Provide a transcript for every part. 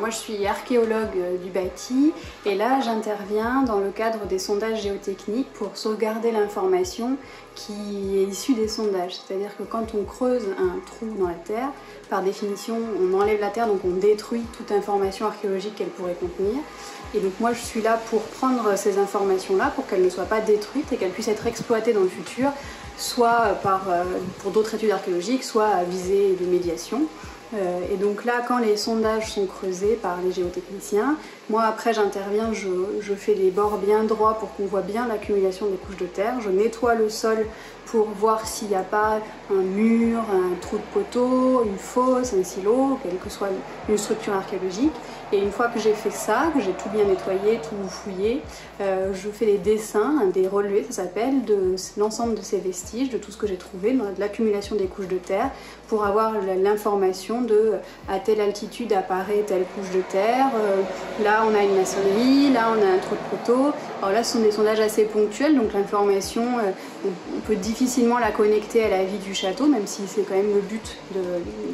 moi je suis archéologue du bâti et là j'interviens dans le cadre des sondages géotechniques pour sauvegarder l'information qui est issue des sondages. C'est-à-dire que quand on creuse un trou dans la terre, par définition on enlève la terre, donc on détruit toute information archéologique qu'elle pourrait contenir. Et donc moi je suis là pour prendre ces informations-là pour qu'elles ne soient pas détruites et qu'elles puissent être exploitées dans le futur, soit pour d'autres études archéologiques, soit à visée de médiation. Et donc là, quand les sondages sont creusés par les géotechniciens, moi après j'interviens, je fais des bords bien droits pour qu'on voit bien l'accumulation des couches de terre, je nettoie le sol pour voir s'il n'y a pas un mur, un trou de poteau, une fosse, un silo, quelle que soit une structure archéologique. Et une fois que j'ai fait ça, que j'ai tout bien nettoyé, tout fouillé, je fais des dessins, des relevés ça s'appelle, de l'ensemble de ces vestiges, de tout ce que j'ai trouvé, de l'accumulation des couches de terre, pour avoir l'information de à telle altitude apparaît telle couche de terre, là on a une maçonnerie, là on a un trou de poteau. Alors là ce sont des sondages assez ponctuels, donc l'information, on peut difficilement la connecter à la vie du château, même si c'est quand même le but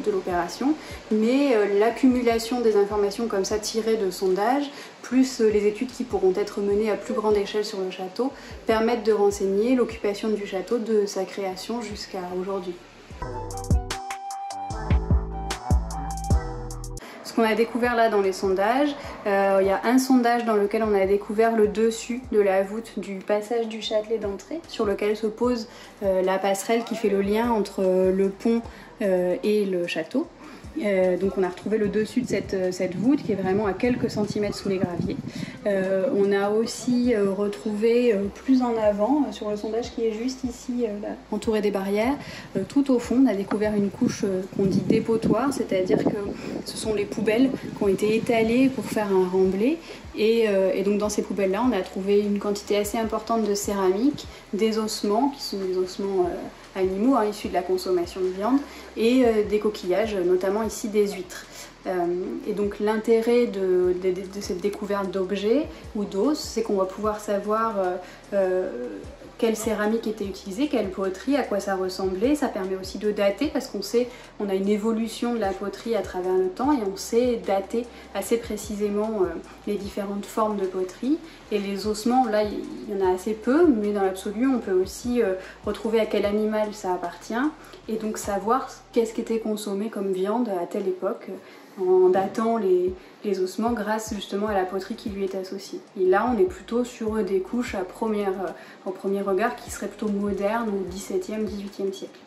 de l'opération. Mais l'accumulation des informations comme ça tirées de sondages, plus les études qui pourront être menées à plus grande échelle sur le château, permettent de renseigner l'occupation du château de sa création jusqu'à aujourd'hui. Ce qu'on a découvert là dans les sondages, il y a un sondage dans lequel on a découvert le dessus de la voûte du passage du Châtelet d'entrée, sur lequel se pose la passerelle qui fait le lien entre le pont et le château. Donc on a retrouvé le dessus de cette voûte qui est vraiment à quelques centimètres sous les graviers. On a aussi retrouvé plus en avant, sur le sondage qui est juste ici, là, entouré des barrières, tout au fond on a découvert une couche qu'on dit dépotoir, c'est-à-dire que ce sont les poubelles qui ont été étalées pour faire un remblai. Et donc dans ces poubelles-là, on a trouvé une quantité assez importante de céramique, des ossements, qui sont des ossements animaux issus de la consommation de viande, et des coquillages, notamment ici des huîtres. Et donc l'intérêt de cette découverte d'objets ou d'os, c'est qu'on va pouvoir savoir quelle céramique était utilisée, quelle poterie, à quoi ça ressemblait. Ça permet aussi de dater parce qu'on sait, on a une évolution de la poterie à travers le temps et on sait dater assez précisément les différentes formes de poterie. Et les ossements, là il y en a assez peu, mais dans l'absolu on peut aussi retrouver à quel animal ça appartient et donc savoir qu'est-ce qui était consommé comme viande à telle époque, en datant les ossements grâce justement à la poterie qui lui est associée. Et là on est plutôt sur des couches au premier regard qui seraient plutôt modernes au XVIIe, XVIIIe siècle.